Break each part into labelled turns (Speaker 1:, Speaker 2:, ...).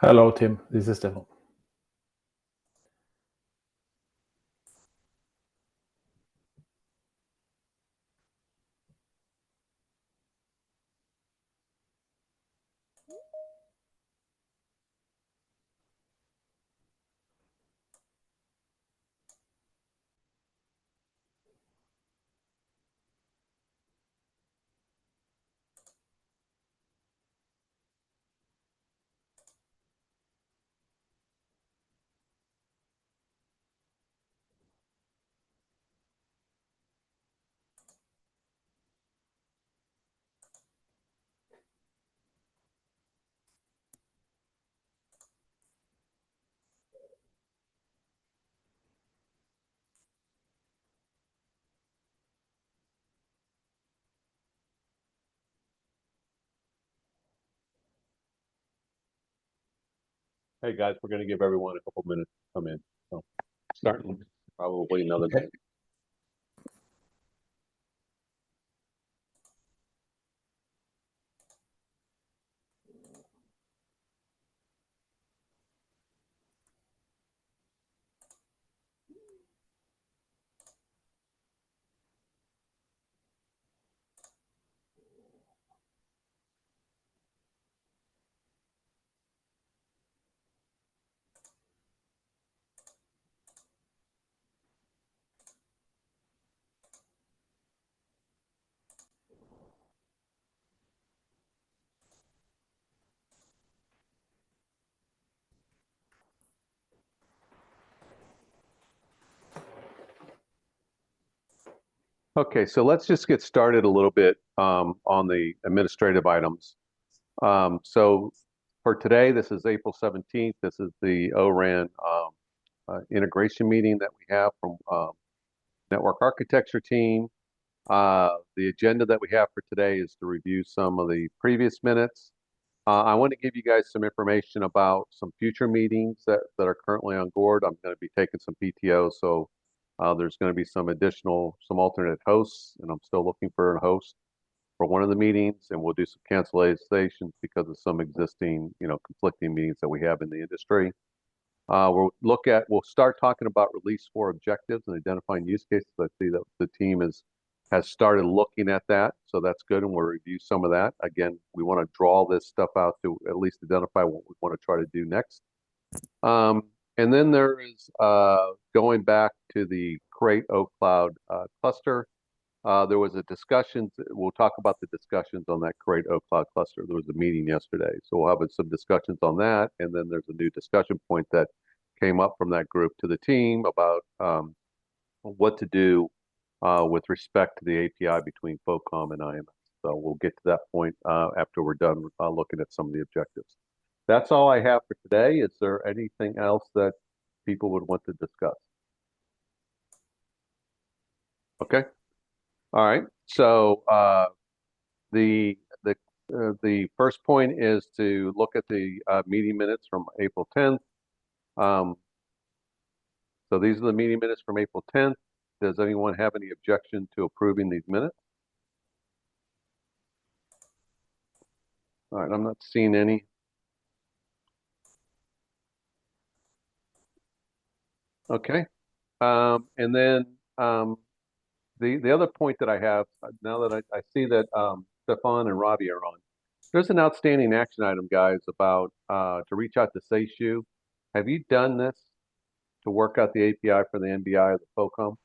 Speaker 1: Hello, Tim. This is Stefan.
Speaker 2: Hey guys, we're going to give everyone a couple minutes to come in. So starting probably another minute. Okay, so let's just get started a little bit on the administrative items. So for today, this is April 17th. This is the ORAN integration meeting that we have from network architecture team. The agenda that we have for today is to review some of the previous minutes. I want to give you guys some information about some future meetings that are currently on board. I'm going to be taking some PTO, so there's going to be some alternate hosts, and I'm still looking for a host for one of the meetings, and we'll do some cancellations because of some existing, conflicting meetings that we have in the industry. We'll start talking about release 4 objectives and identifying use cases. I see that the team has started looking at that, so that's good, and we'll review some of that. Again, we want to draw this stuff out to at least identify what we want to try to do next. And then there is going back to the Crate Oak Cloud cluster. There was a discussion. We'll talk about the discussions on that Crate Oak Cloud cluster. There was a meeting yesterday, so we'll have some discussions on that. And then there's a new discussion point that came up from that group to the team about what to do with respect to the API between FOCOM and IMS. So we'll get to that point after we're done looking at some of the objectives. That's all I have for today. Is there anything else that people would want to discuss? Okay. All right. So the first point is to look at the meeting minutes from April 10th. So these are the meeting minutes from April 10th. Does anyone have any objection to approving these minutes? All right, I'm not seeing any. Okay. And then the other point that I have, now that I see that Stefan and Robbie are on, there's an outstanding action item, guys, about to reach out to Seishu. Have you done this to work out the API for the NBI or the FOCOM?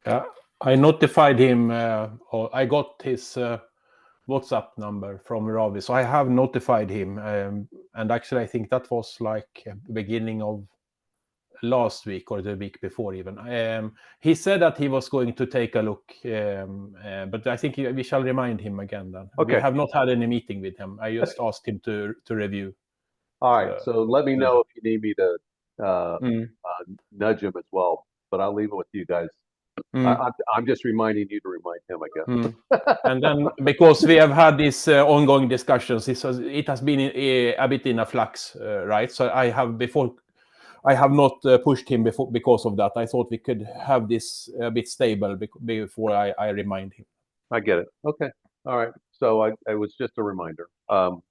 Speaker 1: Yeah, I notified him, or I got his WhatsApp number from Ravi, so I have notified him. And actually, I think that was like the beginning of last week or the week before even. He said that he was going to take a look, but I think we shall remind him again then.
Speaker 2: Okay.
Speaker 1: We have not had any meeting with him. I just asked him to review.
Speaker 2: All right, so let me know if you need me to nudge him as well, but I'll leave it with you guys. I'm just reminding you to remind him, I guess.
Speaker 1: And then because we have had these ongoing discussions, it has been a bit in a flux, right? So I have not pushed him because of that. I thought we could have this a bit stable before I remind him.
Speaker 2: I get it. Okay. All right. So it was just a reminder.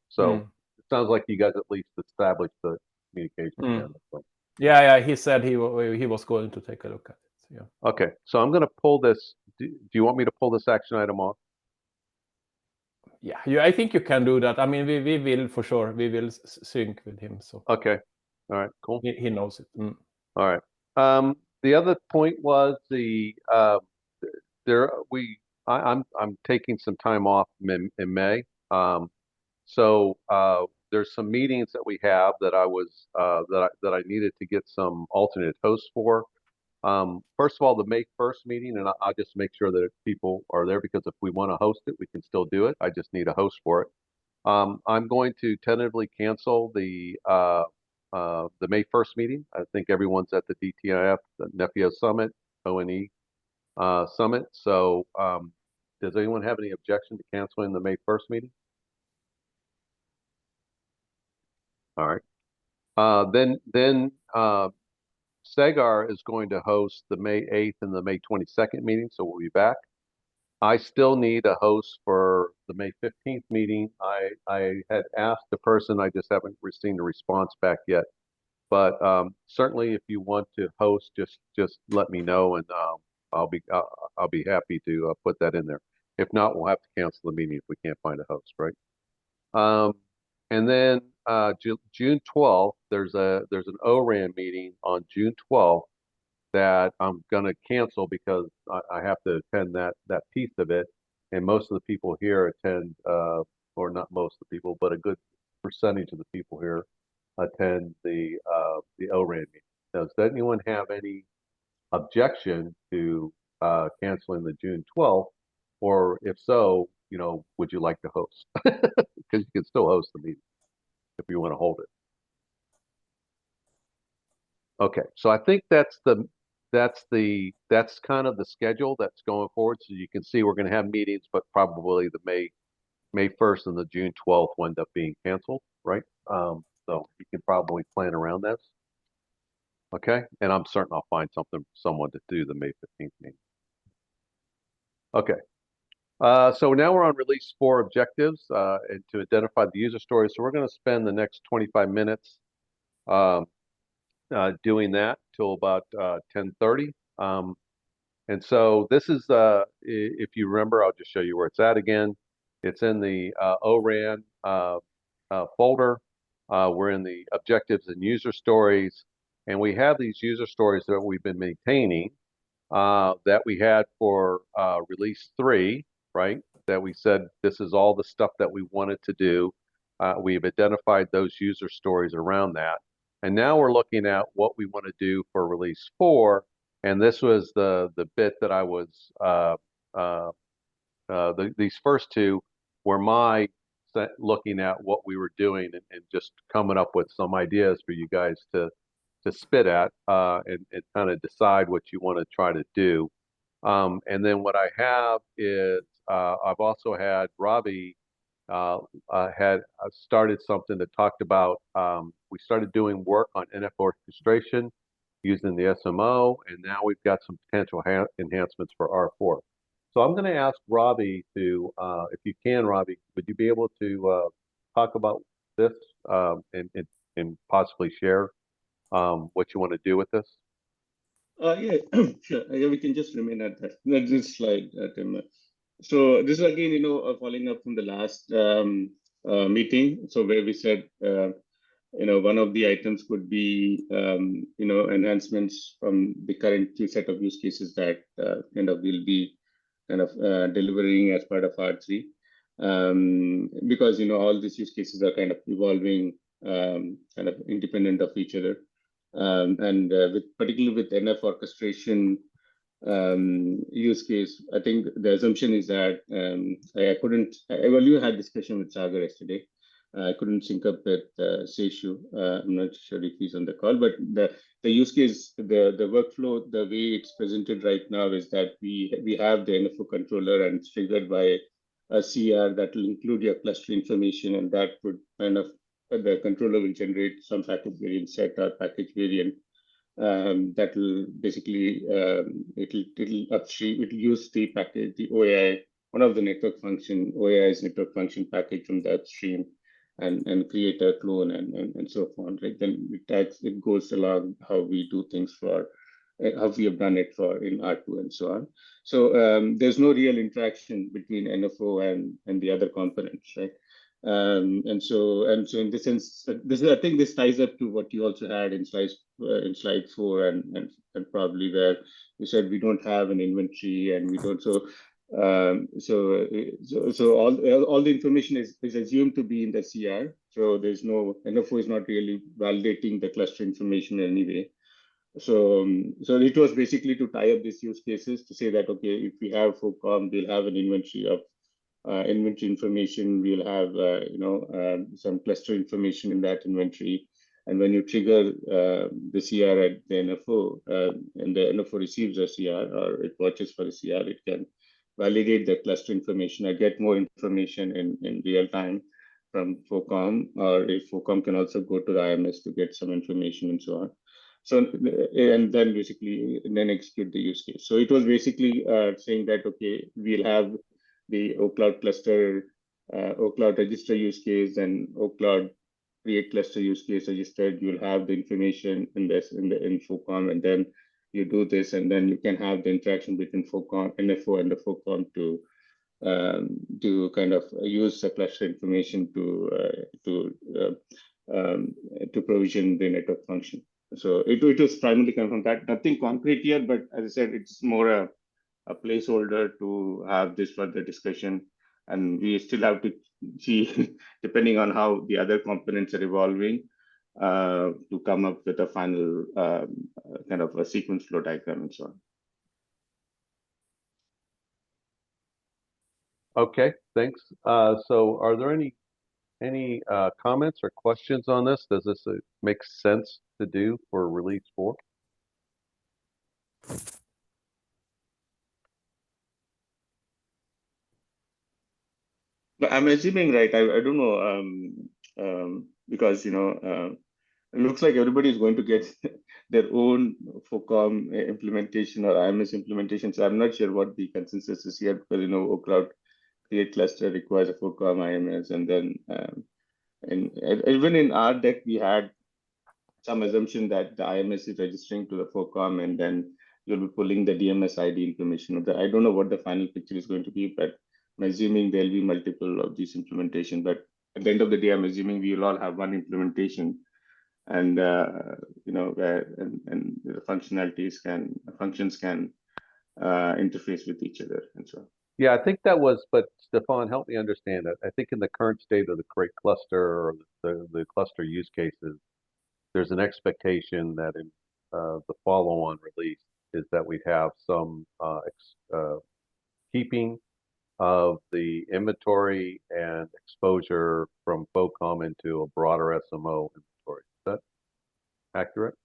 Speaker 2: So sounds like you guys at least established the communication channel. So.
Speaker 1: Yeah. He said he was going to take a look at it. Yeah.
Speaker 2: Okay, so I'm going to pull this. Do you want me to pull this action item off?
Speaker 1: Yeah, I think you can do that. I mean, we will for sure. We will sync with him. So
Speaker 2: okay, all right, cool.
Speaker 1: He knows it.
Speaker 2: All right. The other point was I'm taking some time off in May. So there's some meetings that we have that I needed to get some alternate hosts for. First of all, the May 1st meeting, and I'll just make sure that people are there, because if we want to host it, we can still do it. I just need a host for it. I'm going to tentatively cancel the May 1st meeting. I think everyone's at the DTIF, the NEFIO Summit, ONE Summit. So does anyone have any objection to canceling the May 1st meeting? All right. Then SEGAR is going to host the May 8th and the May 22nd meeting, so we'll be back. I still need a host for the May 15th meeting. I had asked the person, I just haven't received a response back yet. But certainly, if you want to host, just let me know, and I'll be happy to put that in there. If not, we'll have to cancel the meeting if we can't find a host, right? And then June 12th, there's an ORAN meeting on June 12th that I'm going to cancel because I have to attend that piece of it, and most of the people here attend, or not most of the people, but a good percentage of the people here attend the ORAN meeting. Now, does anyone have any objection to canceling the June 12th, or if so, would you like to host? Because you can still host the meeting if you want to hold it. Okay, so I think that's kind of the schedule that's going forward. So you can see we're going to have meetings, but probably the May 1st and the June 12th will end up being canceled, right? So you can probably plan around this. Okay, and I'm certain I'll find someone to do the May 15th meeting. Okay, so now we're on release 4 objectives and to identify the user stories. So we're going to spend the next 25 minutes doing that till about 10:30. And so this is, if you remember, I'll just show you where it's at again. It's in the ORAN folder. We're in the objectives and user stories. And we have these user stories that we've been maintaining that we had for release 3, right? That we said this is all the stuff that we wanted to do. We've identified those user stories around that. And now we're looking at what we want to do for release 4. And this was the bit that I was, these first 2 were my looking at what we were doing and just coming up with some ideas for you guys to spit at and kind of decide what you want to try to do. And then what I have is I've also had Ravi had started something that talked about, we started doing work on NF orchestration using the SMO, and now we've got some potential enhancements for R4. So I'm going to ask Ravi to, if you can, Ravi, would you be able to talk about this and possibly share what you want to do with this?
Speaker 3: Yeah, sure. Yeah, we can just remain at this slide, Tim. So this is again, following up from the last meeting. So where we said, one of the items could be, enhancements from the current set of use cases that we'll be delivering as part of R3. Because, all these use cases are kind of evolving, kind of independent of each other. And particularly with NF orchestration use case, I think the assumption is that you had discussion with Sagar yesterday. I couldn't sync up with Seshu. I'm not sure if he's on the call, but the use case, the workflow, the way it's presented right now is that we have the NFO controller and it's triggered by a CR that will include your cluster information, and that would kind of the controller will generate some package variant set or package variant that will basically it'll use the package, the OAI, one of the network function, OAI's network function package from the upstream, and create a clone and so on, right? Then it goes along how we do things for how we have done it for in R2 and so on. So there's no real interaction between NFO and the other components, right? And so in this sense, I think this ties up to what you also had in slide 4 and probably where you said we don't have an inventory and we don't so all the information is assumed to be in the CR. So there's no NFO is not really validating the cluster information in any way. So it was basically to tie up these use cases to say that, okay, if we have FOCOM, we'll have an inventory of inventory information. We'll have some cluster information in that inventory. And when you trigger the CR at the NFO, and the NFO receives a CR or it watches for a CR, it can validate the cluster information or get more information in real time from FOCOM, or if FOCOM can also go to the IMS to get some information and so on. So, and then basically then execute the use case. So it was basically saying that, okay, we'll have the OCloud cluster, OCloud register use case and OCloud create cluster use case registered. You'll have the information in FOCOM, and then you do this, and then you can have the interaction between FOCOM, NFO, and the FOCOM to kind of use the cluster information to provision the network function. So it was primarily coming from that. Nothing concrete here, but as I said, it's more a placeholder to have this further discussion. And we still have to see, depending on how the other components are evolving, to come up with a final kind of a sequence flow diagram and so on.
Speaker 2: Okay, thanks. So are there any comments or questions on this? Does this make sense to do for release 4?
Speaker 3: But I'm assuming, right? I don't know, because it looks like everybody is going to get their own FOCOM implementation or IMS implementation. So I'm not sure what the consensus is here, because OCloud create cluster requires a FOCOM IMS, and then and even in our deck we had some assumption that the IMS is registering to the FOCOM, and then you'll be pulling the DMS ID information. I don't know what the final picture is going to be, but I'm assuming there'll be multiple of these implementation. But at the end of the day, I'm assuming we'll all have one implementation, and where and the functions can interface with each other and so on.
Speaker 2: Yeah, I think that was, but Stefan, help me understand that. I think in the current state of the create cluster or the cluster use cases, there's an expectation that in the follow-on release is that we'd have some keeping of the inventory and exposure from FOCOM into a broader SMO inventory. Is that accurate?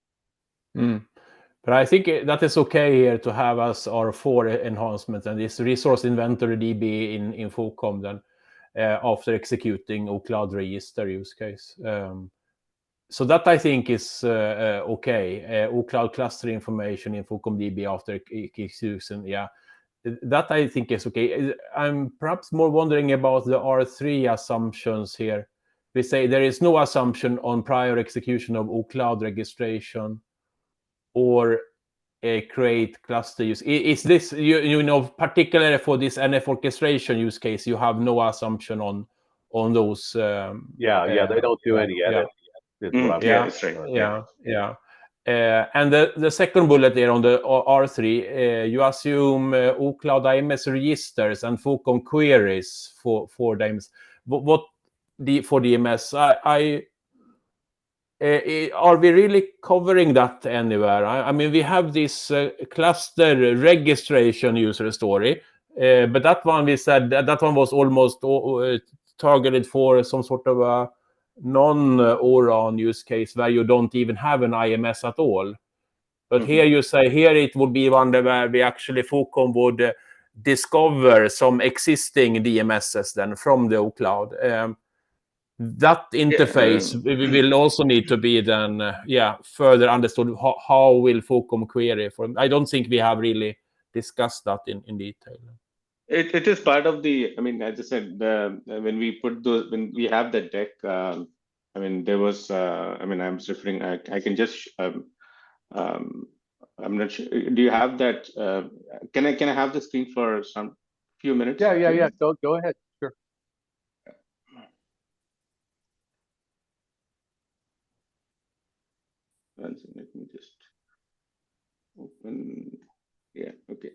Speaker 1: But I think that is okay here to have as our 4 enhancements and this resource inventory DB in FOCOM then after executing OCloud register use case. So that I think is okay. OCloud cluster information in FOCOM DB after execution, yeah. That I think is okay. I'm perhaps more wondering about the R3 assumptions here. We say there is no assumption on prior execution of OCloud registration or a create cluster use. Is this, particularly for this NF orchestration use case, you have no assumption on those?
Speaker 2: Yeah, they don't do any edit.
Speaker 3: Yeah, that's right.
Speaker 1: Yeah. And the second bullet there on the R3, you assume OCloud IMS registers and FOCOM queries for the IMS. For the IMS, are we really covering that anywhere? I mean, we have this cluster registration user story, but that one we said that one was almost targeted for some sort of a non-ORAN use case where you don't even have an IMS at all. But here you say here it would be one where we actually FOCOM would discover some existing DMSs then from the OCloud. That interface will also need to be then further understood. How will FOCOM query for? I don't think we have really discussed that in detail.
Speaker 3: It is part of the. I mean, as I said, when we have the deck. I mean, there was. I mean, I'm referring. I can just. I'm not sure. Do you have that? Can I have the screen for some few minutes?
Speaker 2: Yeah. Go ahead. Sure.
Speaker 3: Let me just open. Yeah. Okay.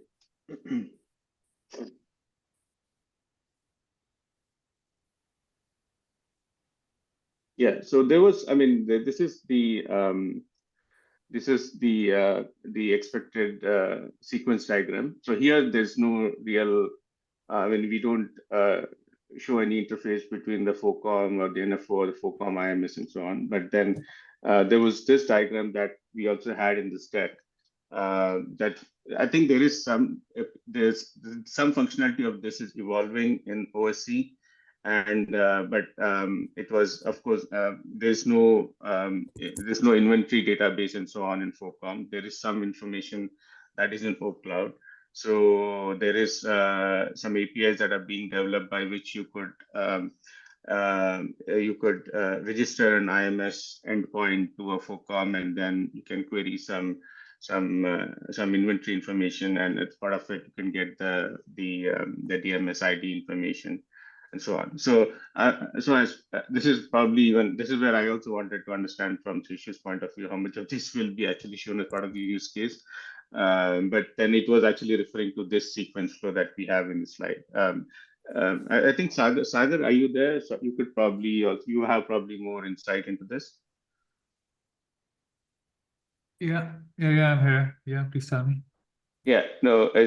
Speaker 3: Yeah. So there was. I mean, this is the. The expected sequence diagram. So here there's no real. I mean, we don't show any interface between the FOCOM or the NFO or the FOCOM IMS and so on. But then there was this diagram that we also had in this deck. That I think there's some functionality of this is evolving in OSC, and but it was, of course, there's no inventory database and so on in FOCOM. There is some information that is in OCloud. So there is some APIs that are being developed by which you could register an IMS endpoint to a FOCOM, and then you can query some inventory information, and as part of it, you can get the DMS ID information, and so on. So, this is where I also wanted to understand from Trishu's point of view how much of this will be actually shown as part of the use case. But then it was actually referring to this sequence flow that we have in the slide. I think Sagar, are you there? So you could probably you have probably more insight into this.
Speaker 4: Yeah, I'm here. Yeah, please tell me.
Speaker 3: Yeah, no, are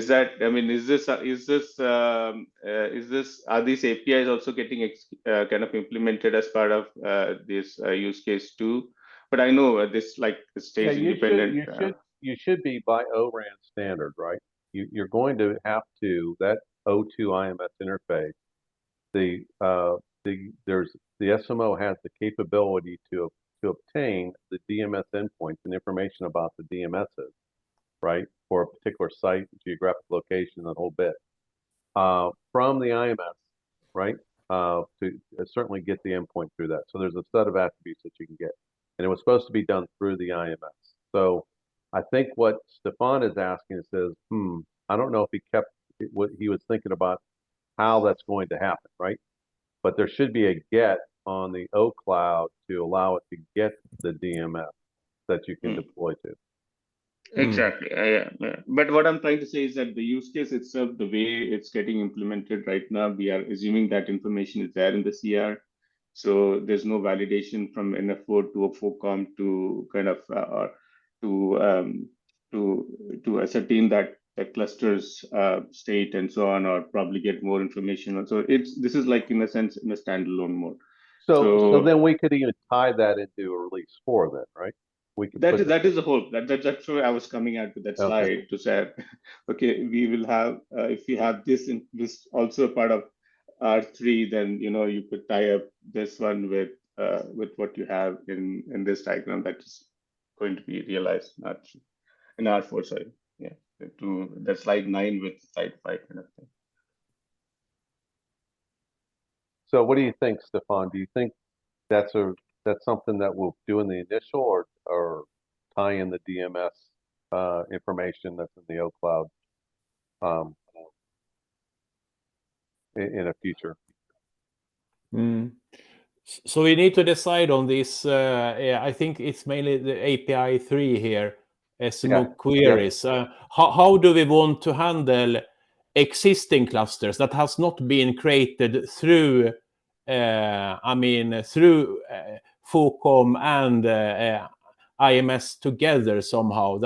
Speaker 3: these APIs also getting kind of implemented as part of this use case too? But I know this stays independent.
Speaker 2: You should be by ORAN standard, right? You're going to have to that O2 IMS interface. The SMO has the capability to obtain the DMS endpoints and information about the DMSs, right, for a particular site, geographic location, the whole bit, from the IMS, right, to certainly get the endpoint through that. So there's a set of attributes that you can get, and it was supposed to be done through the IMS. So I think what Stefan is asking is, I don't know if he kept what he was thinking about how that's going to happen, right? But there should be a get on the OCloud to allow it to get the DMS that you can deploy to.
Speaker 3: Exactly. Yeah. But what I'm trying to say is that the use case itself, the way it's getting implemented right now, we are assuming that information is there in the CR. So there's no validation from NFO to a FOCOM to kind of to ascertain that the cluster's state and so on, or probably get more information. So this is like, in a sense, in a standalone mode.
Speaker 2: So then we could even tie that into a release 4 then, right? We could
Speaker 3: that is the hope. That's why I was coming out with that slide to say, okay, we will have if we have this also a part of R3, then you could tie up this one with what you have in this diagram that is going to be realized in R4. Sorry, yeah, to the slide 9 with slide 5 kind of thing.
Speaker 2: So what do you think, Stefan? Do you think that's something that we'll do in the initial, or tie in the DMS information that's in the OCloud in a future?
Speaker 1: So we need to decide on this. I think it's mainly the API 3 here, SMO queries. How do we want to handle existing clusters that has not been created through, through FOCOM and IMS together somehow?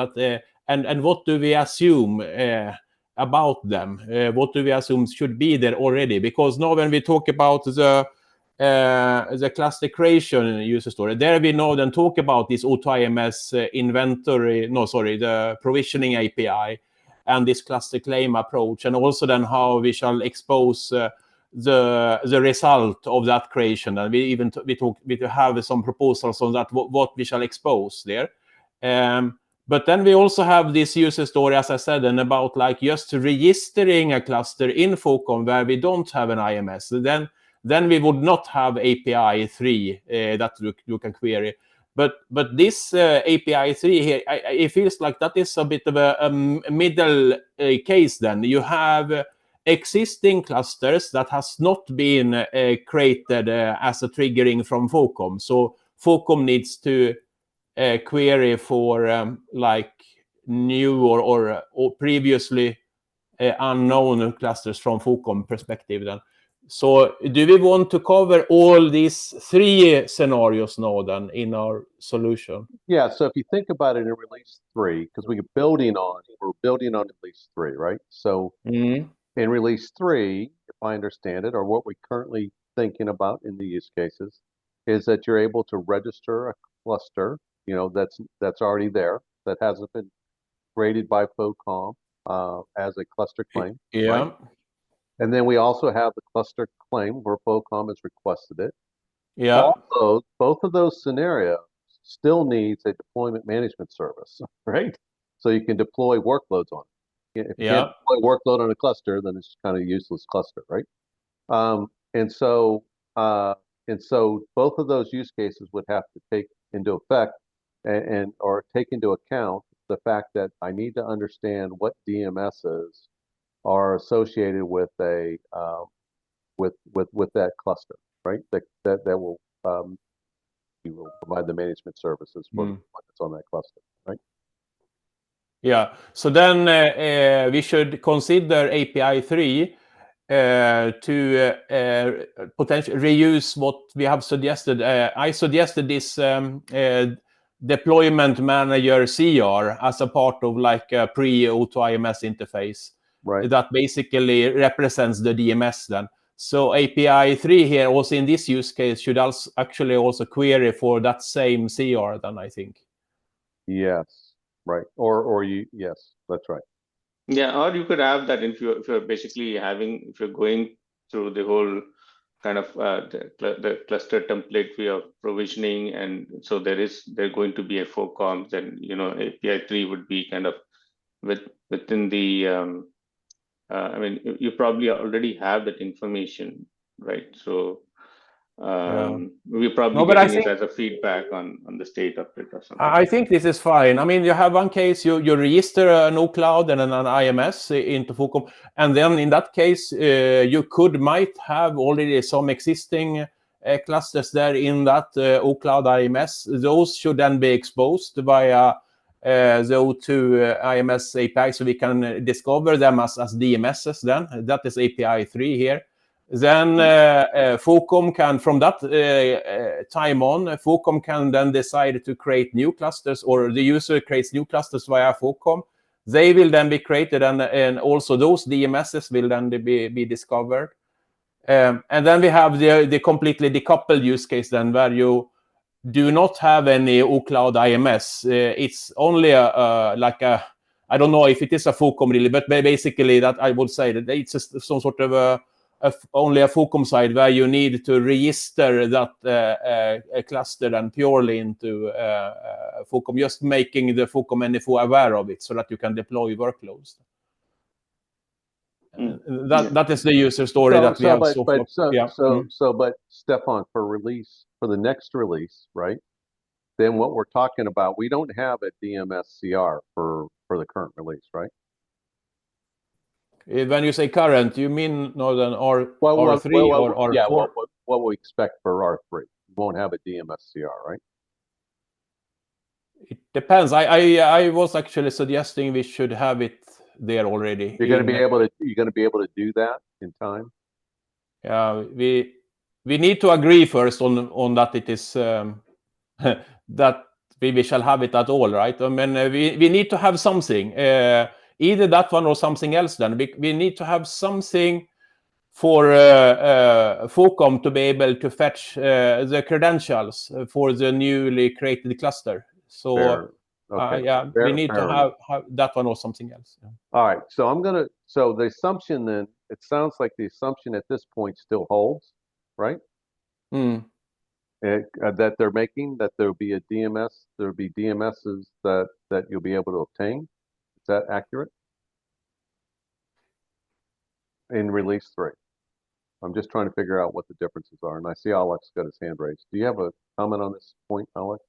Speaker 1: And what do we assume about them? What do we assume should be there already? Because now when we talk about the cluster creation user story, there we know then talk about this O2IMS the provisioning API and this cluster claim approach, and also then how we shall expose the result of that creation. And we have some proposals on that, what we shall expose there. But then we also have this user story, as I said, and about like just registering a cluster in FOCOM where we don't have an IMS. Then we would not have API 3 that you can query. But this API 3 here, it feels like that is a bit of a middle case then. You have existing clusters that has not been created as a triggering from FOCOM. So FOCOM needs to query for like new or previously unknown clusters from FOCOM perspective then. So do we want to cover all these 3 scenarios now then in our solution?
Speaker 2: Yeah, so if you think about it in release 3, because we're building on release 3, right? So in release 3, if I understand it, or what we're currently thinking about in the use cases, is that you're able to register a cluster, that's already there, that hasn't been created by FOCOM as a cluster claim.
Speaker 1: Yeah.
Speaker 2: Right? And then we also have the cluster claim where FOCOM has requested it.
Speaker 1: Yeah.
Speaker 2: Both of those scenarios still needs a deployment management service, right? So you can deploy workloads on it. If you can't deploy workload on a cluster, then it's kind of a useless cluster, right? And so both of those use cases would have to take into effect or take into account the fact that I need to understand what DMSs are associated with a with that cluster, right? That will you will provide the management services for what's on that cluster, right?
Speaker 1: Yeah. So then we should consider API 3 to potentially reuse what we have suggested. I suggested this deployment manager CR as a part of like a pre-auto IMS interface.
Speaker 2: Right.
Speaker 1: That basically represents the DMS then. So API 3 here, also in this use case, should also actually also query for that same CR then, I think.
Speaker 2: Yes, right. Yes, that's right.
Speaker 3: Yeah, or you could have that if you're basically if you're going through the whole kind of the cluster template way of provisioning, and so there's going to be a FOCOM, then API 3 would be kind of within the I mean, you probably already have that information, right? So we're probably getting it as a feedback on the state of it or something.
Speaker 1: I think this is fine. I mean, you have one case, you register an OCloud and an IMS into FOCOM, and then in that case, you might have already some existing clusters there in that OCloud IMS. Those should then be exposed via the O2 IMS API, so we can discover them as DMSs then. That is API 3 here. Then FOCOM can, from that time on, FOCOM can then decide to create new clusters, or the user creates new clusters via FOCOM. They will then be created, and also those DMSs will then be discovered. And then we have the completely decoupled use case then, where you do not have any OCloud IMS. It's only I don't know if it is a FOCOM really, but basically that I would say that it's just some sort of only a FOCOM side where you need to register that cluster and purely into FOCOM, just making the FOCOM NFO aware of it so that you can deploy workloads. That is the user story that we have so far.
Speaker 2: But Stefan, for the next release, right? Then what we're talking about, we don't have a DMS CR for the current release, right?
Speaker 1: When you say current, you mean Northern R3 or R4?
Speaker 2: Yeah, what we expect for R3. We won't have a DMS CR, right?
Speaker 1: It depends. I was actually suggesting we should have it there already.
Speaker 2: You're going to be able to do that in time.
Speaker 1: Yeah, we need to agree first on that it is that we shall have it at all, right? I mean, we need to have something, either that one or something else. Then we need to have something for FOCOM to be able to fetch the credentials for the newly created cluster. So we need to have that one or something else. Yeah.
Speaker 2: All right, so the assumption then, it sounds like the assumption at this point still holds, right? And that they're making, that there'll be a DMS, there'll be DMSs that you'll be able to obtain. Is that accurate? In release 3. I'm just trying to figure out what the differences are. And I see Alex got his hand raised. Do you have a comment on this point, Alex?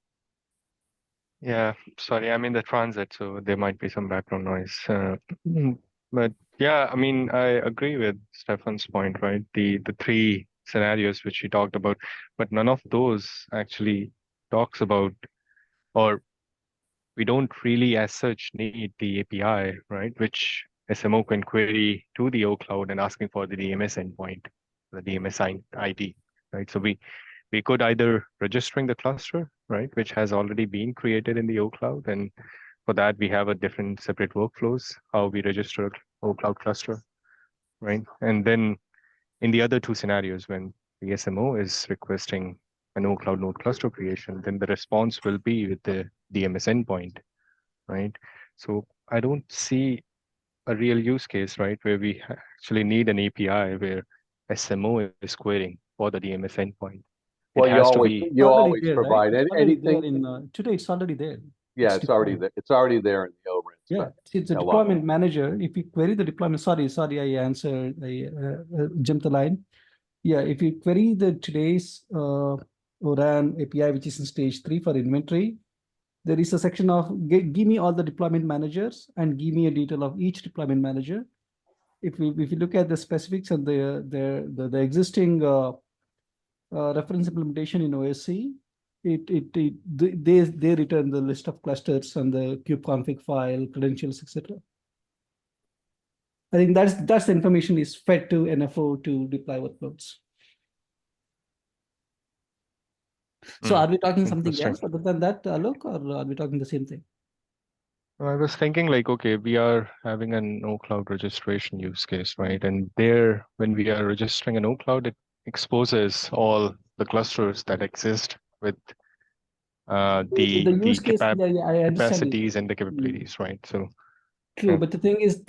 Speaker 5: Yeah, sorry, I'm in the transit, so there might be some background noise. But yeah, I mean, I agree with Stefan's point, right? The 3 scenarios which he talked about, but none of those actually talks about, or we don't really as such need the API, right? Which SMO can query to the OCloud and asking for the DMS endpoint, the DMS ID, right? So we could either registering the cluster, right, which has already been created in the OCloud, and for that we have a different separate workflows how we register OCloud cluster, right? And then in the other 2 scenarios, when the SMO is requesting an OCloud node cluster creation, then the response will be with the DMS endpoint, right? So I don't see a real use case, right, where we actually need an API where SMO is querying for the DMS endpoint.
Speaker 2: Well,
Speaker 5: It has to be.
Speaker 2: you
Speaker 6: already
Speaker 2: always
Speaker 6: there, right?
Speaker 2: provide
Speaker 6: It's already there
Speaker 2: anything.
Speaker 6: in today. It's already there.
Speaker 2: Yeah, it's already
Speaker 6: deployed.
Speaker 2: there. It's already there in the ORAN
Speaker 6: Yeah,
Speaker 2: spec.
Speaker 6: it's a
Speaker 2: Yeah,
Speaker 6: deployment manager. If you query the deployment, sorry, I answered, I jumped the line. Yeah, if you query the today's ORAN API, which is in stage 3 for inventory, there is a section of give me all the deployment managers and give me a detail of each deployment manager. If you look at the specifics and the existing reference implementation in OSC, they return the list of clusters and the kubeconfig file, credentials, etc. I think that's the information is fed to NFO to deploy workloads. So are we talking something else other than that, Alok, or are we talking the same thing?
Speaker 5: I was thinking like, okay, we are having an OCloud registration use case, right? And there, when we are registering an OCloud, it exposes all the clusters that exist with
Speaker 6: The use case, yeah, I understand
Speaker 5: capacities and the capabilities, right? So
Speaker 6: true, but the thing is,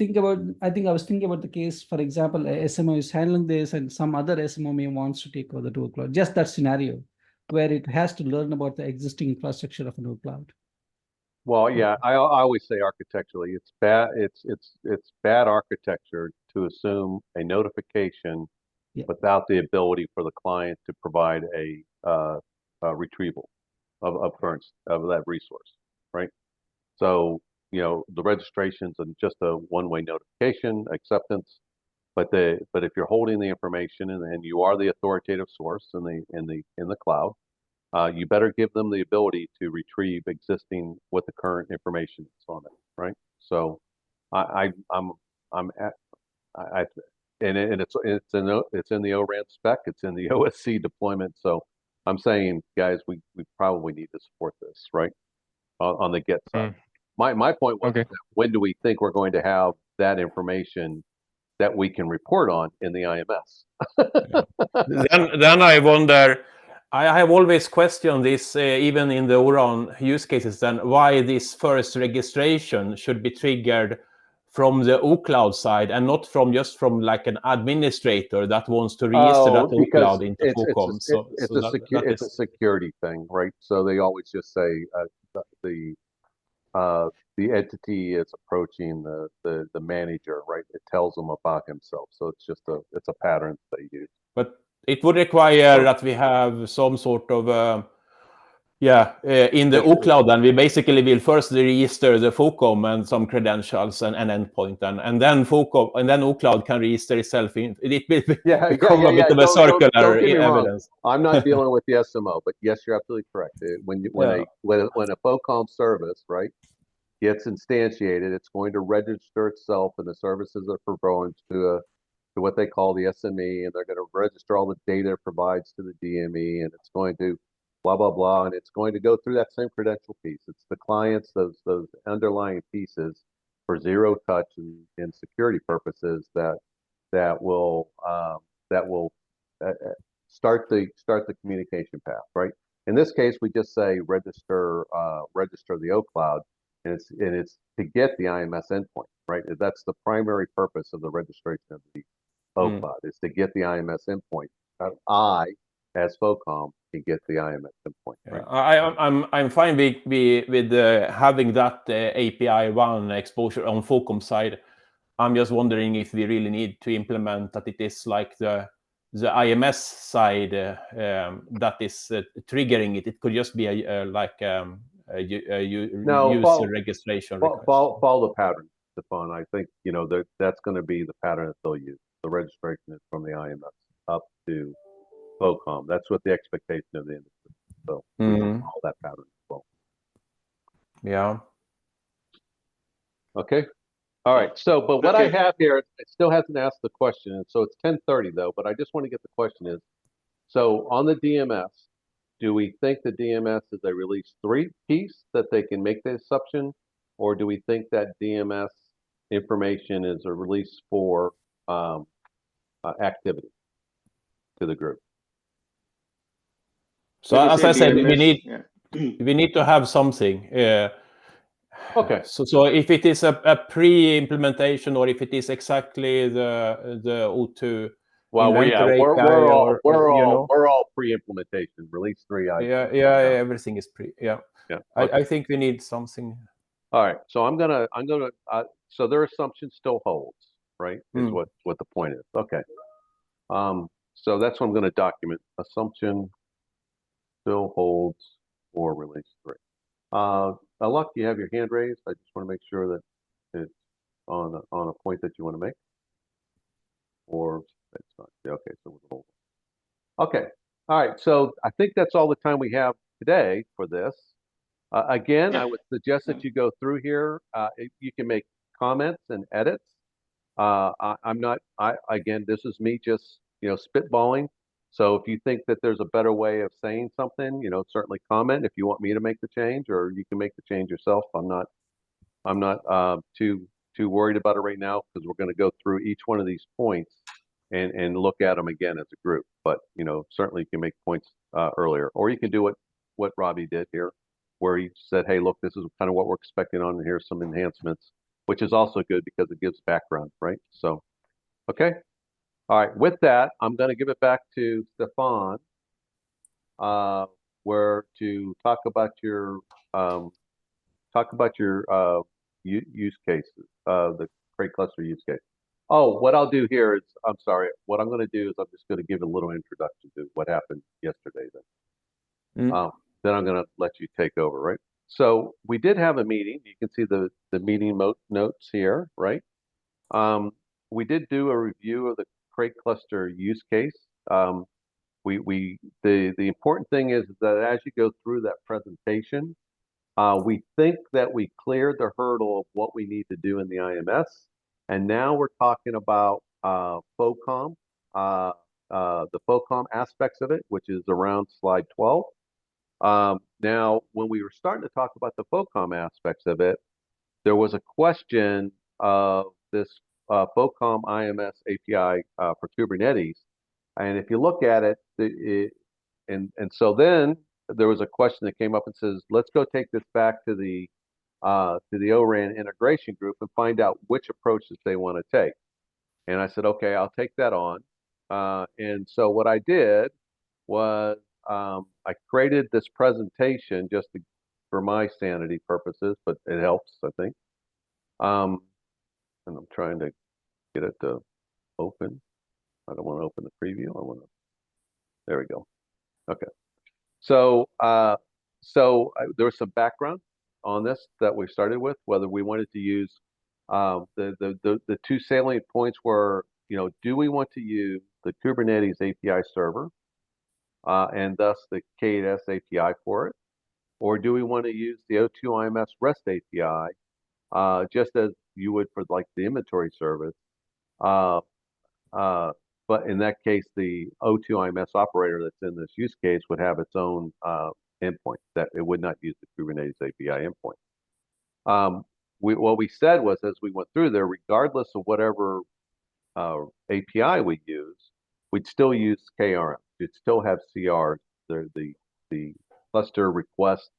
Speaker 6: I think I was thinking about the case, for example, a SMO is handling this and some other SMO may wants to take over the OCloud. Just that scenario where it has to learn about the existing infrastructure of an OCloud.
Speaker 2: Well, yeah, I always say architecturally, it's bad. It's bad architecture to assume a notification without the ability for the client to provide a retrieval of that resource, right? So the registration's just a one-way notification acceptance, but if you're holding the information and you are the authoritative source in the cloud, you better give them the ability to retrieve what the current information is on it, right? So it's in the ORAN spec, it's in the OSC deployment. So I'm saying, guys, we probably need to support this, right? On the get side. My point was, when do we think we're going to have that information that we can report on in the IMS?
Speaker 1: Then I wonder, I have always questioned this, even in the ORAN use cases, then why this first registration should be triggered from the OCloud side and not just from like an administrator that wants to register that OCloud into FOCOM.
Speaker 2: It's a security thing, right? So they always just say the entity is approaching the manager, right? It tells them about himself. So it's a pattern they use.
Speaker 1: But it would require that we have some sort of in the OCloud, and we basically will first register the FOCOM and some credentials and endpoint, and then FOCOM and then OCloud can register itself in. It will become a bit of a circular evidence.
Speaker 2: I'm not dealing with the SMO, but yes, you're absolutely correct. When a FOCOM service, right, gets instantiated, it's going to register itself and the services are provided to what they call the SME, and they're going to register all the data it provides to the DME, and it's going to blah, blah, blah, and it's going to go through that same credential piece. It's the clients, those underlying pieces for zero touch and security purposes that will start the communication path, right? In this case, we just say register the OCloud, and it's to get the IMS endpoint, right? That's the primary purpose of the registration of the OCloud is to get the IMS endpoint. I, as FOCOM can get the IMS endpoint.
Speaker 1: Yeah,
Speaker 2: Right?
Speaker 1: I'm fine with having that API 1 exposure on FOCOM side. I'm just wondering if we really need to implement that it is like the IMS side that is triggering it. It could just be a user registration request.
Speaker 2: Follow the pattern, Stefan. I think that's going to be the pattern that they'll use. The registration is from the IMS up to FOCOM. That's what the expectation of the industry. So we can follow that pattern as well.
Speaker 1: Yeah.
Speaker 2: Okay. All right. So, but what I have here, it still hasn't asked the question. And so it's 10:30 though, but I just want to get the question is, so on the DMS, do we think the DMS is a release 3 piece that they can make the assumption, or do we think that DMS information is a release 4 activity to the group?
Speaker 1: So as I said, we need to have something.
Speaker 2: Okay.
Speaker 1: So if it is a pre-implementation, or if it is exactly the O2
Speaker 2: well,
Speaker 1: inventory
Speaker 2: we're all pre-implementation. Release 3.
Speaker 1: Everything is pre. Yeah.
Speaker 2: Okay.
Speaker 1: I think we need something.
Speaker 2: All right. So I'm gonna so their assumption still holds, right? Is what the point is. Okay. So that's what I'm going to document. Assumption still holds for release 3. Alok, you have your hand raised. I just want to make sure that it's on a point that you want to make. Or it's not. Okay, so we'll hold. Okay. All right. So I think that's all the time we have today for this. Again, I would suggest that you go through here. You can make comments and edits. Again, this is me just, spitballing. So if you think that there's a better way of saying something, certainly comment if you want me to make the change, or you can make the change yourself. I'm not too worried about it right now, because we're going to go through each one of these points and look at them again as a group. But, certainly you can make points earlier, or you can do what Robbie did here, where he said, hey, look, this is kind of what we're expecting on, and here's some enhancements, which is also good because it gives background, right? So, okay. All right. With that, I'm going to give it back to Stefan, where to talk about your use cases, the Cray cluster use case. Oh, what I'll do here is, I'm sorry. What I'm going to do is I'm just going to give a little introduction to what happened yesterday. Then I'm going to let you take over, right? So we did have a meeting. You can see the meeting notes here, right? We did do a review of the Cray cluster use case. The important thing is that as you go through that presentation, we think that we cleared the hurdle of what we need to do in the IMS, and now we're talking about FOCOM, the FOCOM aspects of it, which is around slide 12. Now, when we were starting to talk about the FOCOM aspects of it, there was a question of this FOCOM IMS API for Kubernetes. And if you look at it, so then there was a question that came up and says, let's go take this back to the ORAN integration group and find out which approaches they want to take. And I said, okay, I'll take that on. And so what I did was I created this presentation just for my sanity purposes, but it helps, I think. And I'm trying to get it to open. I don't want to open the preview. There we go. Okay. So, there was some background on this that we started with, whether we wanted to use the two salient points were, do we want to use the Kubernetes API server and thus the K8s API for it, or do we want to use the O2 IMS REST API just as you would for like the inventory service? But in that case, the O2 IMS operator that's in this use case would have its own endpoint, that it would not use the Kubernetes API endpoint. What we said was, as we went through there, regardless of whatever API we use, we'd still use KRM. You'd still have CRs. The cluster request,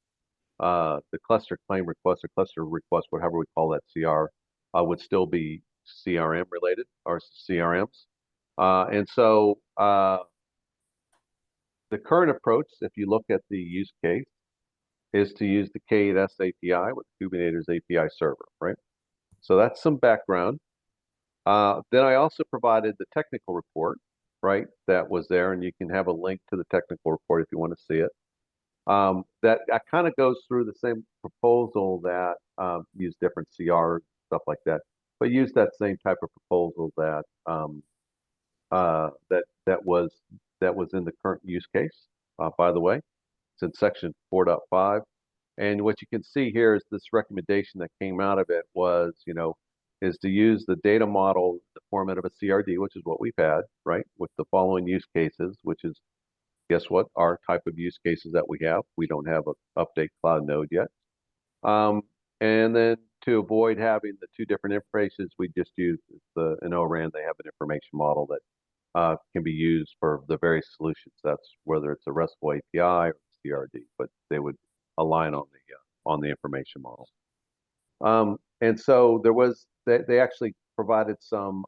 Speaker 2: the cluster claim request, or cluster request, whatever we call that CR, would still be CRM related, or CRMs. And so the current approach, if you look at the use case, is to use the K8s API with Kubernetes API server, right? So that's some background. Then I also provided the technical report, right? That was there, and you can have a link to the technical report if you want to see it. That kind of goes through the same proposal that use different CRs, stuff like that, but use that same type of proposal that that was in the current use case. By the way, it's in section 4.5, and what you can see here is this recommendation that came out of it was, is to use the data model, the format of a CRD, which is what we've had, right, with the following use cases, which is, guess what, our type of use cases that we have. We don't have an update cloud node yet. And then to avoid having the two different interfaces, we just use in ORAN, they have an information model that can be used for the various solutions. That's whether it's a RESTful API or CRD, but they would align on the information model. And so there was, they actually provided some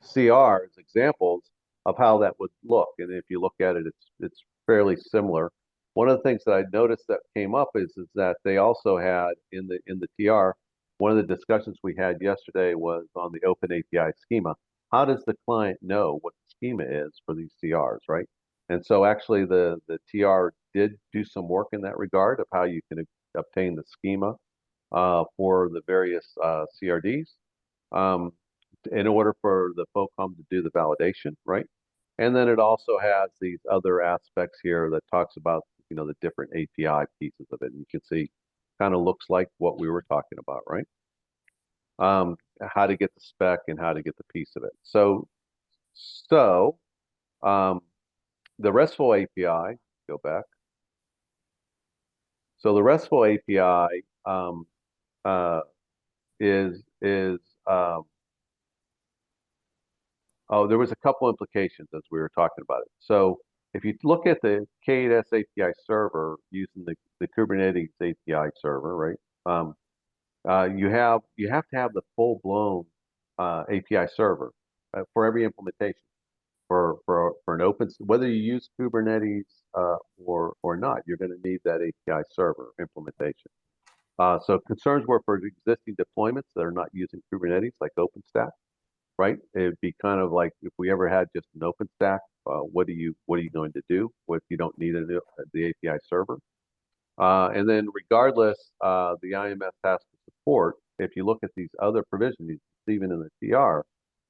Speaker 2: CRs, examples of how that would look. And if you look at it, it's fairly similar. One of the things that I noticed that came up is that they also had in the TR, one of the discussions we had yesterday was on the Open API schema. How does the client know what the schema is for these CRs, right? And so actually the TR did do some work in that regard of how you can obtain the schema for the various CRDs in order for the FOCOM to do the validation, right? And then it also has these other aspects here that talks about, the different API pieces of it. And you can see kind of looks like what we were talking about, right? How to get the spec and how to get the piece of it. So the RESTful API, go back. So the RESTful API there was a couple implications as we were talking about it. So if you look at the K8s API server using the Kubernetes API server, right? You have to have the full-blown API server for every implementation. For an open, whether you use Kubernetes or not, you're going to need that API server implementation. So concerns were for existing deployments that are not using Kubernetes, like OpenStack, right? It'd be kind of like if we ever had just an OpenStack, what are you going to do? What if you don't need the API server? And then regardless, the IMS has to support, if you look at these other provisions, even in the TR,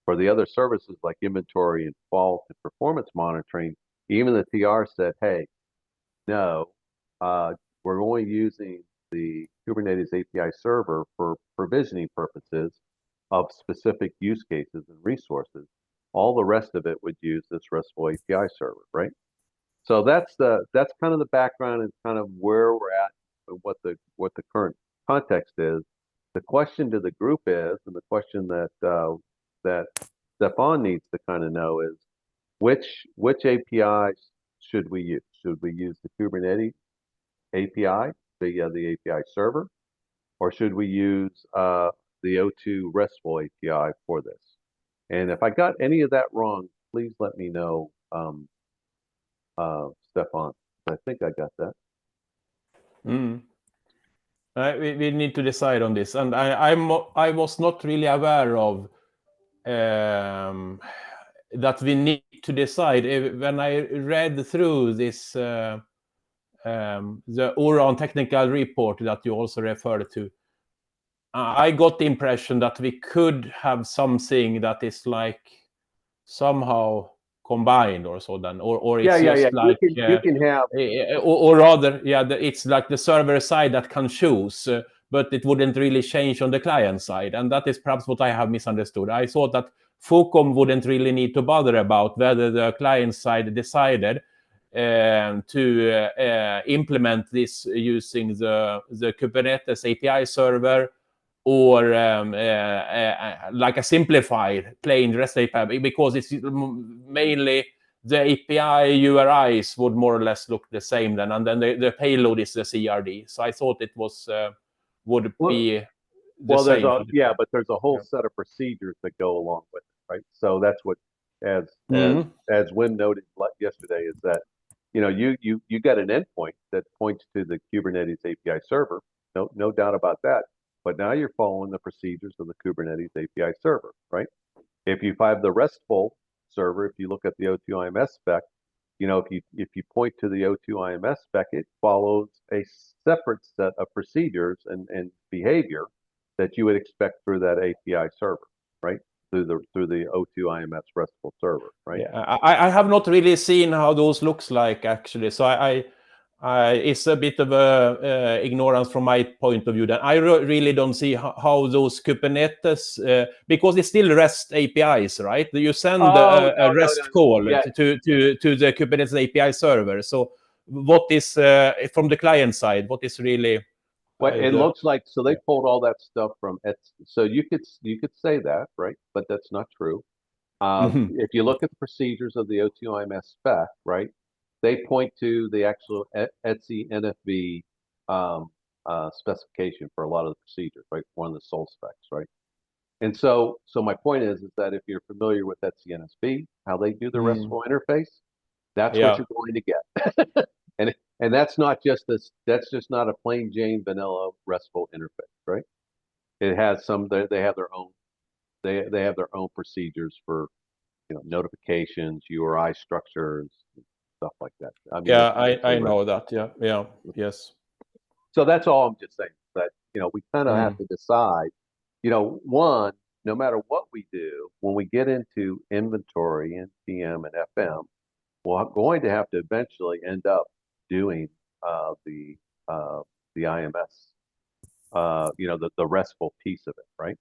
Speaker 2: for the other services like inventory and fault and performance monitoring, even the TR said, hey, no, we're only using the Kubernetes API server for provisioning purposes of specific use cases and resources. All the rest of it would use this RESTful API server, right? So that's kind of the background and kind of where we're at and what the current context is. The question to the group is, and the question that Stefan needs to kind of know is, which APIs should we use? Should we use the Kubernetes API, the API server, or should we use the O2 RESTful API for this? And if I got any of that wrong, please let me know, Stefan. I think I got that.
Speaker 1: We need to decide on this, and I was not really aware of that we need to decide. When I read through this, the ORAN technical report that you also referred to, I got the impression that we could have something that is like somehow combined or so, then, or it's just like
Speaker 2: you can have,
Speaker 1: or rather, it's like the server side that can choose, but it wouldn't really change on the client side, and that is perhaps what I have misunderstood. I thought that FOCOM wouldn't really need to bother about whether the client side decided to implement this using the Kubernetes API server or like a simplified plain REST API, because it's mainly the API URIs would more or less look the same then, and then the payload is the CRD. So I thought it was would be the same.
Speaker 2: but there's a whole set of procedures that go along with it, right? So that's what, as Wim noted yesterday, is that you got an endpoint that points to the Kubernetes API server, no doubt about that. But now you're following the procedures of the Kubernetes API server, right? If you have the RESTful server, if you look at the O2IMS spec, if you point to the O2IMS spec, it follows a separate set of procedures and behavior that you would expect through that API server, right? Through the O2IMS RESTful server, right?
Speaker 1: Yeah, I have not really seen how those looks like actually. So I it's a bit of a ignorance from my point of view. That I really don't see how those Kubernetes because it's still REST APIs, right? You send a REST call to the Kubernetes API server. So what is from the client side? What is really
Speaker 2: Well, it looks like, so they pulled all that stuff from Etsy. So you could say that, right? But that's not true. If you look at the procedures of the O2IMS spec, right, they point to the actual Etsy NFV specification for a lot of the procedures, right? One of the sole specs, right? And so my point is that if you're familiar with Etsy NFV, how they do the RESTful interface, that's what you're going to get. And that's not just this. That's just not a plain Jane vanilla RESTful interface, right? It has some. They have their own. They have their own procedures for, notifications, URI structures, stuff like that. I mean,
Speaker 1: I know that. Yeah. Yes.
Speaker 2: So that's all I'm just saying. That we kind of have to decide. One, no matter what we do, when we get into inventory and PM and FM, we're going to have to eventually end up doing the IMS, the RESTful piece of it, right?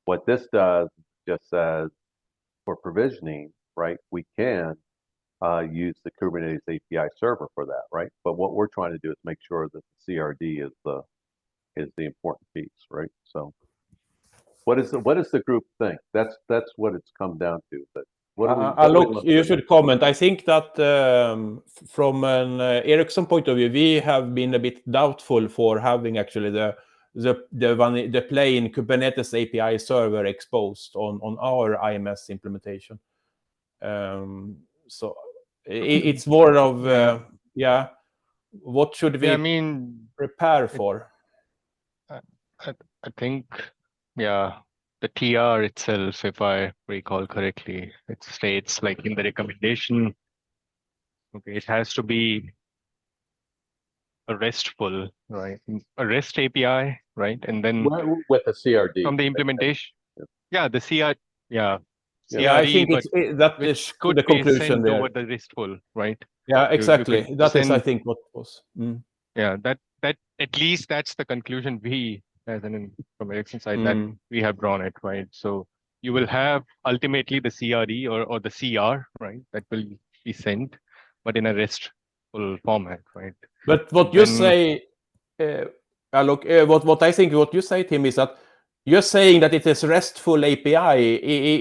Speaker 2: What this does just says for provisioning, right, we can use the Kubernetes API server for that, right? But what we're trying to do is make sure that the CRD is the important piece, right? So what is the group think? That's what it's come down to. But
Speaker 1: look, you should comment. I think that from an Ericsson point of view, we have been a bit doubtful for having actually the plain Kubernetes API server exposed on our IMS implementation. So it's more of what should we prepare for?
Speaker 5: I think the TR itself, if I recall correctly, it states like in the recommendation, okay, it has to be a RESTful, right? A REST API, right? And then
Speaker 2: with a CRD
Speaker 5: from the implementation, the CR, CRD,
Speaker 1: I think that
Speaker 5: which
Speaker 1: is
Speaker 5: could
Speaker 1: the
Speaker 5: be
Speaker 1: conclusion
Speaker 5: sent
Speaker 1: there.
Speaker 5: over the RESTful, right?
Speaker 1: Yeah, exactly.
Speaker 5: You
Speaker 1: That is, I think, what was.
Speaker 5: Yeah, that at least that's the conclusion we, as from Ericsson side, that we have drawn it, right? So you will have ultimately the CRD or the CR, right? That will be sent, but in a RESTful format, right?
Speaker 1: But what you say, look, what I think what you say, Tim, is that you're saying that it is RESTful API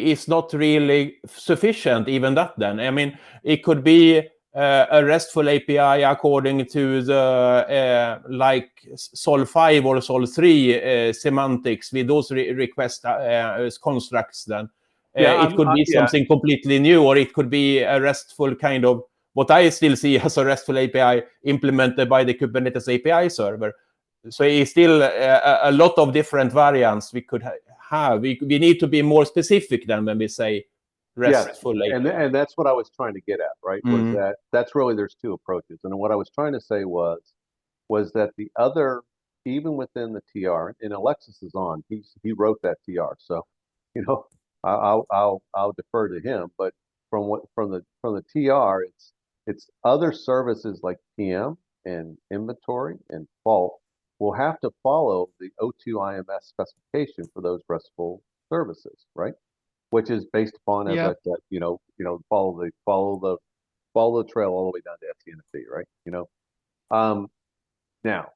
Speaker 1: is not really sufficient, even that then. I mean, it could be a RESTful API according to the like Sol 5 or Sol 3 semantics with those request constructs then. It could be something completely new, or it could be a RESTful kind of what I still see as a RESTful API implemented by the Kubernetes API server. So it's still a lot of different variants we could have. We need to be more specific than when we say RESTful API.
Speaker 2: And that's what I was trying to get at, right? Was that's really, there's two approaches. And what I was trying to say was that the other, even within the TR, and Alexis is on, he wrote that TR. So, I'll defer to him. But from the TR, it's other services like PM and inventory and fault will have to follow the O2IMS specification for those RESTful services, right? Which is based upon, as I said, follow the trail all the way down to SCNFB, right? Now,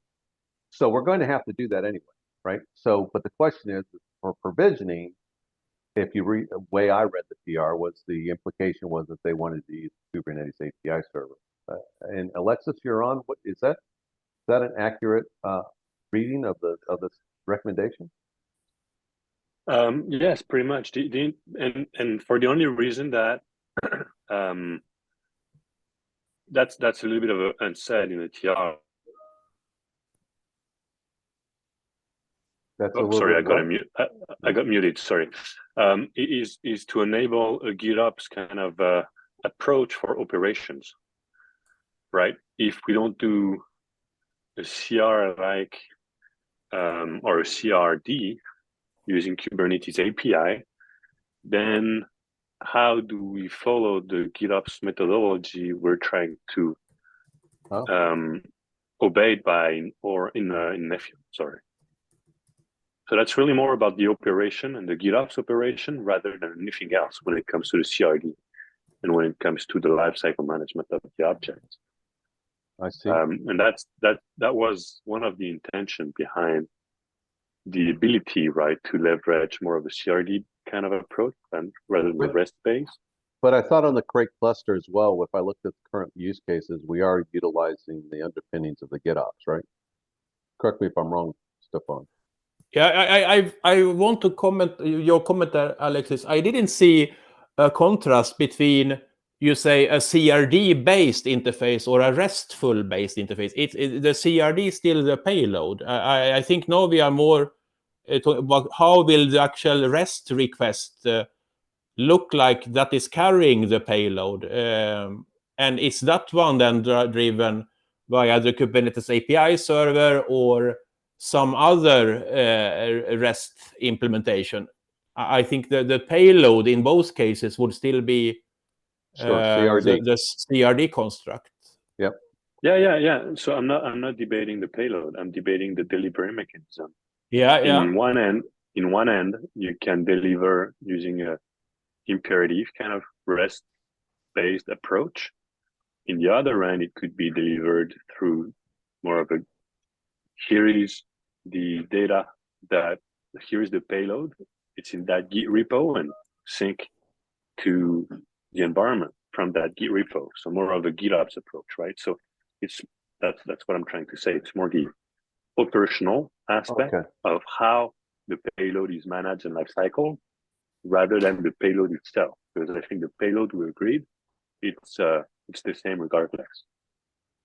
Speaker 2: so we're going to have to do that anyway, right? So, but the question is, for provisioning, if you read the way I read the PR, the implication was that they wanted to use Kubernetes API server. And Alexis, you're on. What is that? Is that an accurate reading of this recommendation?
Speaker 7: Yes, pretty much. And for the only reason that that's a little bit of an unsaid in the TR.
Speaker 2: That's a
Speaker 7: Oh,
Speaker 2: little
Speaker 7: sorry,
Speaker 2: bit
Speaker 7: I
Speaker 2: of
Speaker 7: got
Speaker 2: what?
Speaker 7: a mute. I got muted. Sorry. Is to enable a GitOps kind of approach for operations, right? If we don't do a CR like or a CRD using Kubernetes API, then how do we follow the GitOps methodology we're trying to obeyed by in Nephew? Sorry. So that's really more about the operation and the GitOps operation rather than anything else when it comes to the CRD and when it comes to the lifecycle management of the objects.
Speaker 2: I see.
Speaker 7: And that was one of the intention behind the ability, right, to leverage more of a CRD kind of approach rather than the REST base.
Speaker 2: But I thought on the Crate cluster as well, if I looked at the current use cases, we are utilizing the underpinnings of the GitOps, right? Correct me if I'm wrong, Stefan.
Speaker 1: Yeah, I want to comment your comment there, Alexis. I didn't see a contrast between, you say, a CRD-based interface or a RESTful-based interface. The CRD is still the payload. I think now we are more talking about how will the actual REST request look like that is carrying the payload. And is that one then driven via the Kubernetes API server or some other REST implementation? I think the payload in both cases would still be
Speaker 2: CRD.
Speaker 1: the CRD construct.
Speaker 2: Yep.
Speaker 7: Yeah. So I'm not debating the payload. I'm debating the delivery mechanism.
Speaker 1: Yeah.
Speaker 7: In one end, you can deliver using a imperative kind of REST-based approach. In the other end, it could be delivered through more of a here is the data here is the payload. It's in that Git repo and sync to the environment from that Git repo. So more of a GitOps approach, right? So that's what I'm trying to say. It's more the operational aspect of how the payload is managed and lifecycle rather than the payload itself. Because I think the payload, we agreed, it's the same regardless.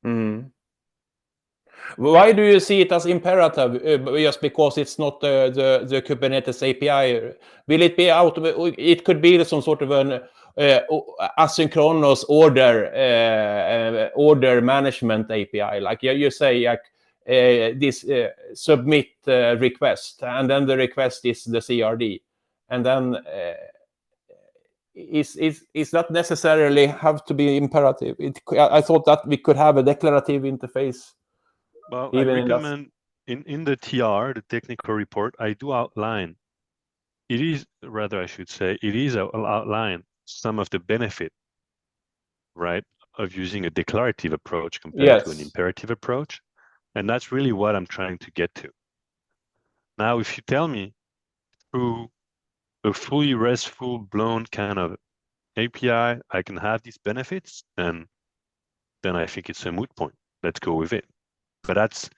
Speaker 1: Mm. Why do you see it as imperative? Just because it's not the Kubernetes API? Will it be out? It could be some sort of an asynchronous order management API, like you say, like this submit request, and then the request is the CRD, and then is that necessarily have to be imperative? I thought that we could have a declarative interface.
Speaker 8: Well, I recommend in the TR, the technical report, I do outline. It is outline some of the benefit, right, of using a declarative approach compared to an imperative approach. And that's really what I'm trying to get to. Now, if you tell me through a fully RESTful blown kind of API, I can have these benefits, and then I think it's a moot point. Let's go with it. But that's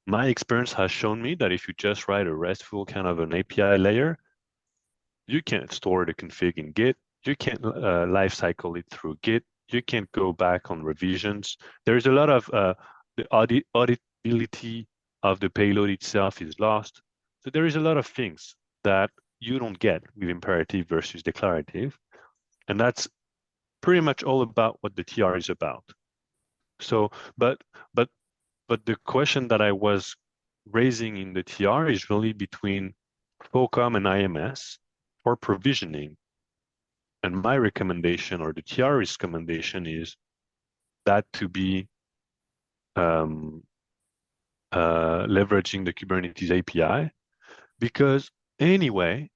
Speaker 8: my experience has shown me that if you just write a RESTful kind of an API layer, you can't store the config in Git. You can't lifecycle it through Git. You can't go back on revisions. There's a lot of the auditability of the payload itself is lost. So there is a lot of things that you don't get with imperative versus declarative. And that's pretty much all about what the TR is about. So, but the question that I was raising in the TR is really between FOCOM and IMS for provisioning. And my recommendation, or the TR's recommendation, is that to be leveraging the Kubernetes API, because anyway,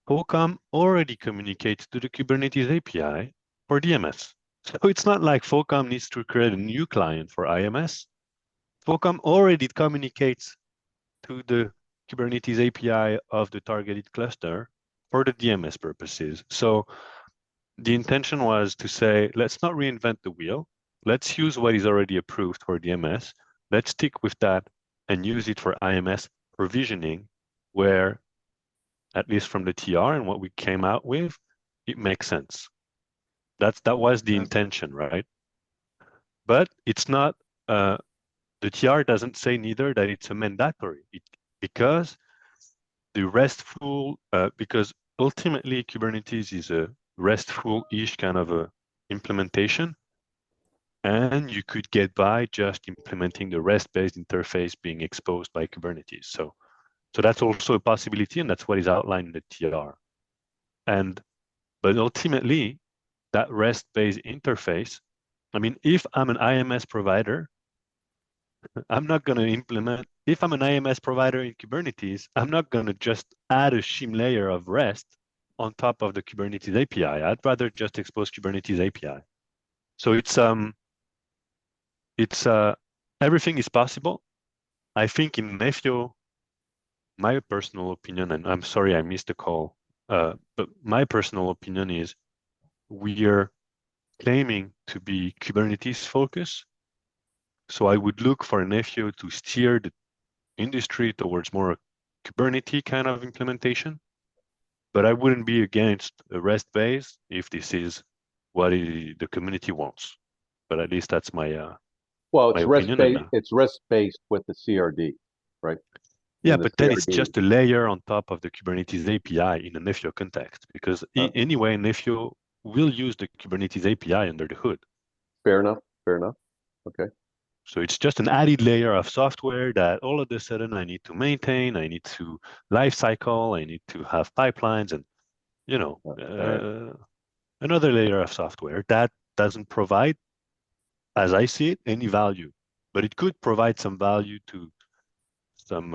Speaker 8: FOCOM already communicates to the Kubernetes API for DMS. So it's not like FOCOM needs to create a new client for IMS. FOCOM already communicates to the Kubernetes API of the targeted cluster for the DMS purposes. So the intention was to say, let's not reinvent the wheel. Let's use what is already approved for DMS. Let's stick with that and use it for IMS provisioning, where at least from the TR and what we came out with, it makes sense. That was the intention, right? But it's not. The TR doesn't say neither that it's a mandatory, because the RESTful, because ultimately Kubernetes is a RESTful-ish kind of a implementation, and you could get by just implementing the REST-based interface being exposed by Kubernetes. So that's also a possibility, and that's what is outlined in the TR. But ultimately, that REST-based interface, I mean, if I'm an IMS provider, I'm not going to implement, if I'm an IMS provider in Kubernetes, I'm not going to just add a shim layer of REST on top of the Kubernetes API. I'd rather just expose Kubernetes API. So everything is possible. I think in Nefio, my personal opinion, and I'm sorry I missed the call, but my personal opinion is we are claiming to be Kubernetes focused. So I would look for Nefio to steer the industry towards more Kubernetes kind of implementation, but I wouldn't be against a REST base if this is what the community wants. But at least that's my
Speaker 2: well,
Speaker 8: my
Speaker 2: it's
Speaker 8: opinion.
Speaker 2: REST-based. It's REST-based with the CRD, right?
Speaker 8: Yeah,
Speaker 2: And the
Speaker 8: but then it's
Speaker 2: CRD
Speaker 8: just a layer on top of the Kubernetes API in a Nefio context, because anyway, Nefio will use the Kubernetes API under the hood.
Speaker 2: Fair enough. Fair enough. Okay.
Speaker 8: So it's just an added layer of software that all of a sudden I need to maintain, I need to lifecycle, I need to have pipelines, and another layer of software that doesn't provide, as I see it, any value, but it could provide some value to some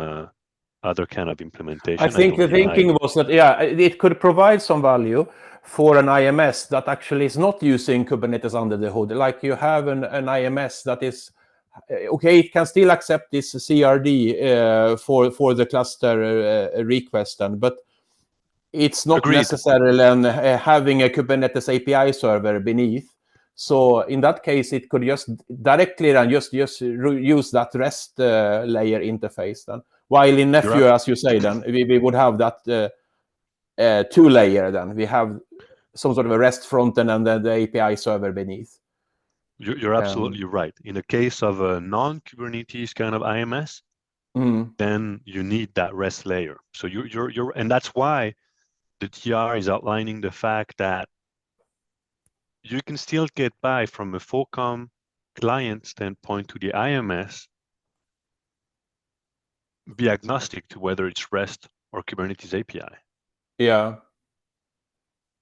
Speaker 8: other kind of implementation.
Speaker 1: I think the thinking was that, it could provide some value for an IMS that actually is not using Kubernetes under the hood. Like you have an IMS that is, okay, it can still accept this CRD for the cluster request, but it's not
Speaker 8: Agreed.
Speaker 1: necessarily having a Kubernetes API server beneath. So in that case, it could just directly and just use that REST layer interface then. While in Nefio, as you say, then we would have that two layer. Then we have some sort of a REST frontend and then the API server beneath.
Speaker 8: You're absolutely right. In the case of a non-Kubernetes kind of IMS, then you need that REST layer. So you're and that's why the TR is outlining the fact that you can still get by from a FOCOM client standpoint to the IMS, be agnostic to whether it's REST or Kubernetes API.
Speaker 1: Yeah.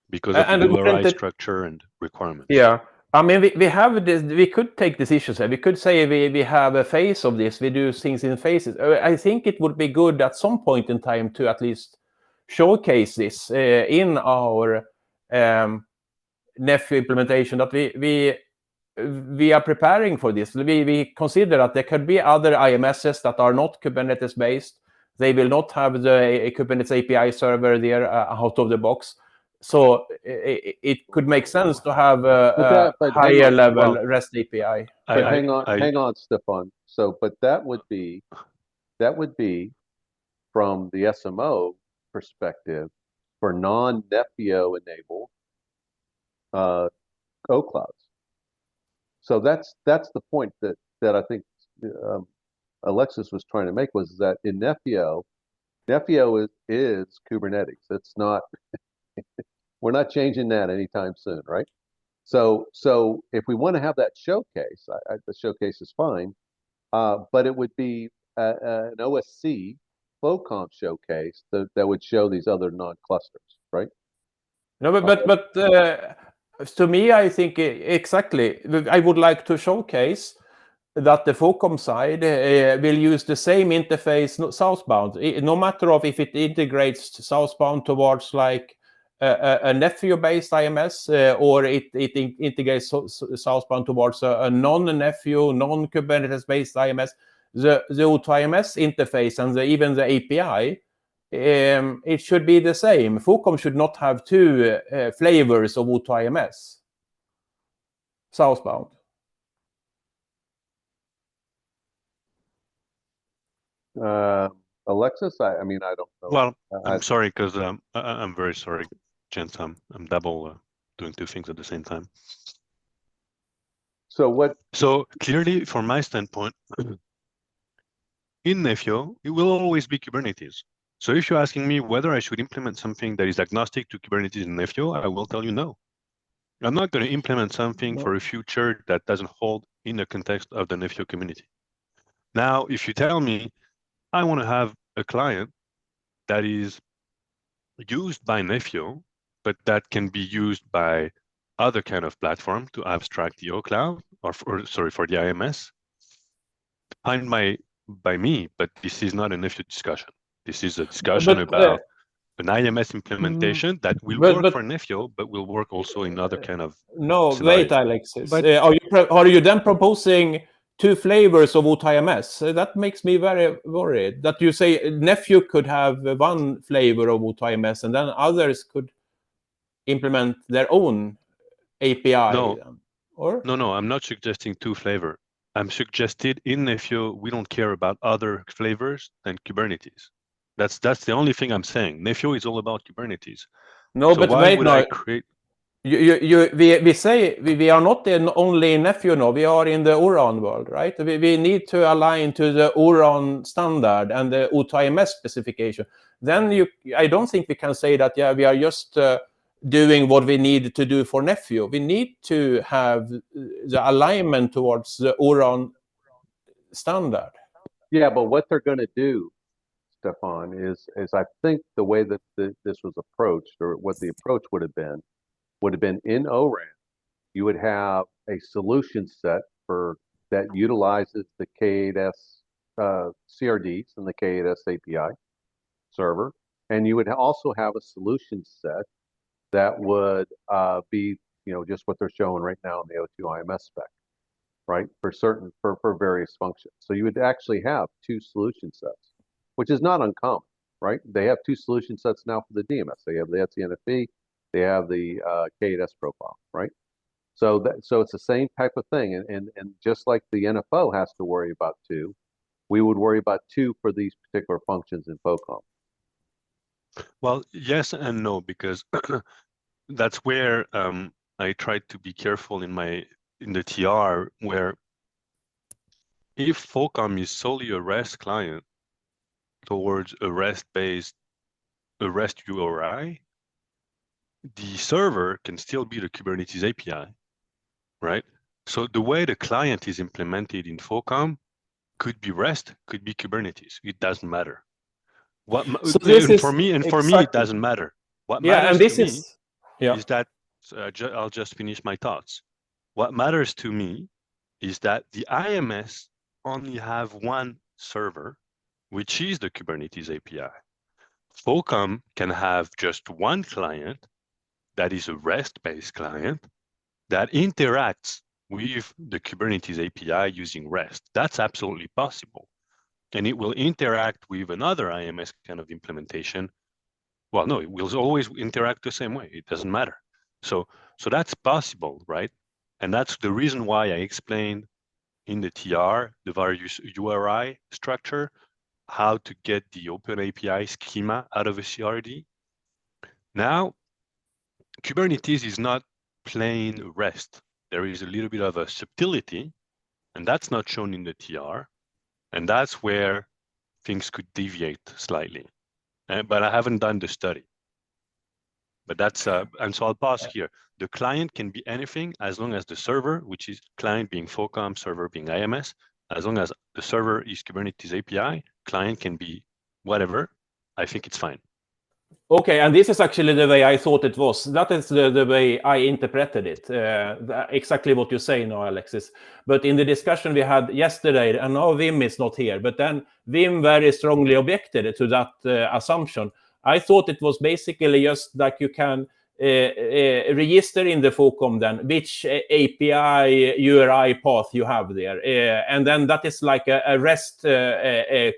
Speaker 8: Because of the dual structure and requirements.
Speaker 1: Yeah. I mean, we have this, we could take decisions. We could say we have a phase of this. We do things in phases. I think it would be good at some point in time to at least showcase this in our Nefio implementation, that we are preparing for this. We consider that there could be other IMSs that are not Kubernetes based. They will not have the Kubernetes API server there out of the box. So it could make sense to have a higher level REST API.
Speaker 2: But hang on, Stefan. So, but that would be from the SMO perspective for non-Nefio enabled clouds. So that's the point that I think Alexis was trying to make, was that in Nefio is Kubernetes. It's not. We're not changing that anytime soon, right? So if we want to have that showcase, the showcase is fine, but it would be an OSC FOCOM showcase that would show these other non-clusters, right?
Speaker 1: No, but to me, I think exactly. I would like to showcase that the FOCOM side will use the same interface southbound, no matter of if it integrates southbound towards like a Nefio-based IMS or it integrates southbound towards a non-Nefio, non-Kubernetes-based IMS. The O2IMS interface and even the API, it should be the same. FOCOM should not have two flavors of O2IMS southbound.
Speaker 2: Alexis? I mean, I don't know.
Speaker 8: Well, I'm sorry, because I'm very sorry, gents. I'm double doing two things at the same time. So clearly, from my standpoint, in Nefio, it will always be Kubernetes. So if you're asking me whether I should implement something that is agnostic to Kubernetes in Nefio, I will tell you no. I'm not going to implement something for a future that doesn't hold in the context of the Nefio community. Now, if you tell me I want to have a client that is used by Nefio, but that can be used by other kind of platform to abstract the OCloud or for the IMS, fine by me, but this is not an Nefio discussion. This is a discussion about an IMS implementation that will work for Nefio, but will work also in other kind of scenarios.
Speaker 1: Wait, Alexis. Are you then proposing two flavors of OTIMS? That makes me very worried. That you say Nefio could have one flavor of OTIMS and then others could implement their own API.
Speaker 8: No, I'm not suggesting two flavor. I'm suggested in Nefio, we don't care about other flavors than Kubernetes. That's the only thing I'm saying. Nefio is all about Kubernetes.
Speaker 1: No,
Speaker 8: so
Speaker 1: but
Speaker 8: why
Speaker 1: wait,
Speaker 8: would
Speaker 1: no.
Speaker 8: I create?
Speaker 1: We say we are not only in Nefio now. We are in the ORAN world, right? We need to align to the ORAN standard and the OTIMS specification. Then I don't think we can say that we are just doing what we need to do for Nefio. We need to have the alignment towards the ORAN standard.
Speaker 2: Yeah, but what they're going to do, Stefan, is I think the way that this was approached, or what the approach would have been in ORAN, you would have a solution set that utilizes the K8s CRDs and the K8s API server, and you would also have a solution set that would be, just what they're showing right now in the O2 IMS spec, right? For various functions. So you would actually have two solution sets, which is not uncommon, right? They have two solution sets now for the DMS. They have the ETSI-NFV, they have the K8s profile, right? So it's the same type of thing. And just like the NFO has to worry about two, we would worry about two for these particular functions in FOCOM.
Speaker 8: Well, yes and no, because that's where I tried to be careful in the TR, where if FOCOM is solely a REST client towards a REST URI, the server can still be the Kubernetes API, right? So the way the client is implemented in FOCOM could be REST, could be Kubernetes. It doesn't matter. For me, it doesn't matter. What matters to me is that I'll just finish my thoughts. What matters to me is that the IMS only have one server, which is the Kubernetes API. FOCOM can have just one client that is a REST-based client that interacts with the Kubernetes API using REST. That's absolutely possible. And it will interact with another IMS kind of implementation. Well, no, it will always interact the same way. It doesn't matter. So that's possible, right? And that's the reason why I explained in the TR, the various URI structure, how to get the Open API schema out of a CRD. Now, Kubernetes is not plain REST. There is a little bit of a subtlety, and that's not shown in the TR. And that's where things could deviate slightly. But I haven't done the study. But that's, and so I'll pause here. The client can be anything as long as the server, which is client being FOCOM, server being IMS, as long as the server is Kubernetes API, client can be whatever. I think it's fine.
Speaker 1: Okay, and this is actually the way I thought it was. That is the way I interpreted it. Exactly what you say now, Alexis. But in the discussion we had yesterday, and now Wim is not here, but then Wim very strongly objected to that assumption. I thought it was basically just like you can register in the FOCOM then which API URI path you have there. And then that is like a REST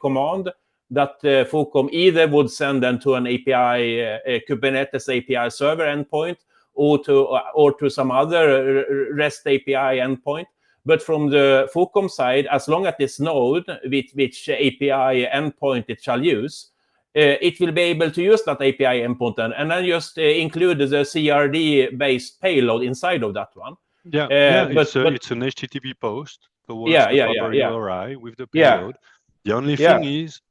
Speaker 1: command that FOCOM either would send them to an API, Kubernetes API server endpoint, or to some other REST API endpoint. But from the FOCOM side, as long as it's known which API endpoint it shall use, it will be able to use that API endpoint and then just include the CRD-based payload inside of that one.
Speaker 8: Yeah, it's an HTTP post towards the proper URI with the payload. The only thing is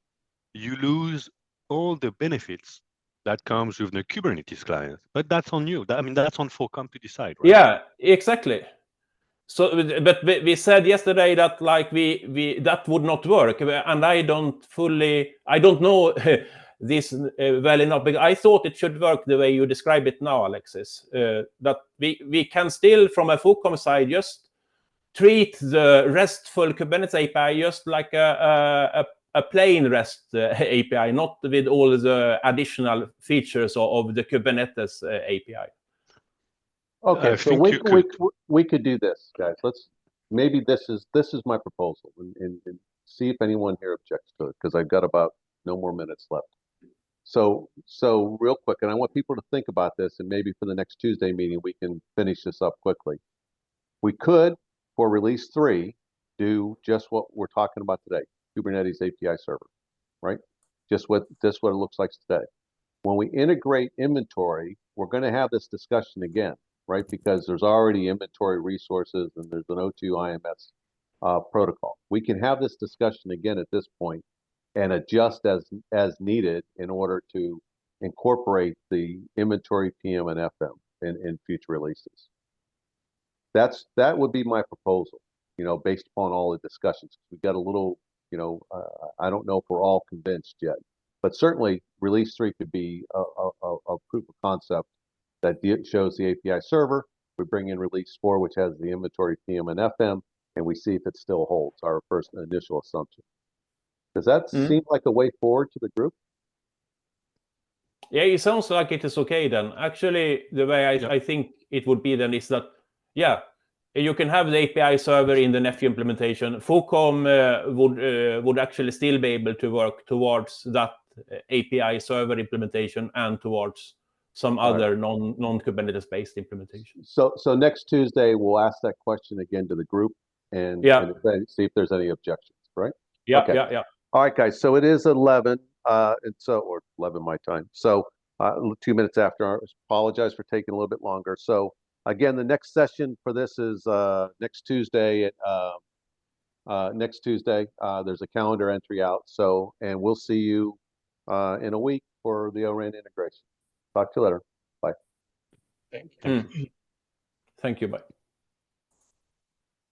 Speaker 8: you lose all the benefits that comes with the Kubernetes client, but that's on you. I mean, that's on FOCOM to decide, right?
Speaker 1: Yeah, exactly. So, but we said yesterday that like we that would not work, and I don't know this well enough, because I thought it should work the way you describe it now, Alexis. That we can still, from a FOCOM side, just treat the RESTful Kubernetes API just like a plain REST API, not with all the additional features of the Kubernetes API.
Speaker 2: Okay, so we could do this, guys. Maybe this is my proposal, and see if anyone here objects to it, because I've got about no more minutes left. So real quick, and I want people to think about this, and maybe for the next Tuesday meeting we can finish this up quickly. We could, for release 3, do just what we're talking about today: Kubernetes API server, right? Just what it looks like today. When we integrate inventory, we're going to have this discussion again, right? Because there's already inventory resources and there's an O2 IMS protocol. We can have this discussion again at this point and adjust as needed in order to incorporate the inventory PM and FM in future releases. That would be my proposal, based upon all the discussions. We've got a little, I don't know if we're all convinced yet, but certainly release 3 could be a proof of concept that shows the API server. We bring in release 4, which has the inventory PM and FM, and we see if it still holds, our first initial assumption. Does that seem like a way forward to the group?
Speaker 1: Yeah, it sounds like it is okay then. Actually, the way I think it would be then is that, you can have the API server in the Nephew implementation. FOCOM would actually still be able to work towards that API server implementation and towards some other non-Kubernetes based implementation.
Speaker 2: So next Tuesday we'll ask that question again to the group and see if there's any objections, right?
Speaker 1: Yeah.
Speaker 2: All right, guys. So it is 11, or 11 my time. So 2 minutes after. I apologize for taking a little bit longer. So again, the next session for this is next Tuesday. Next Tuesday, there's a calendar entry out. So, and we'll see you in a week for the ORAN integration. Talk to you later. Bye.
Speaker 1: Thank you. Thank you. Bye.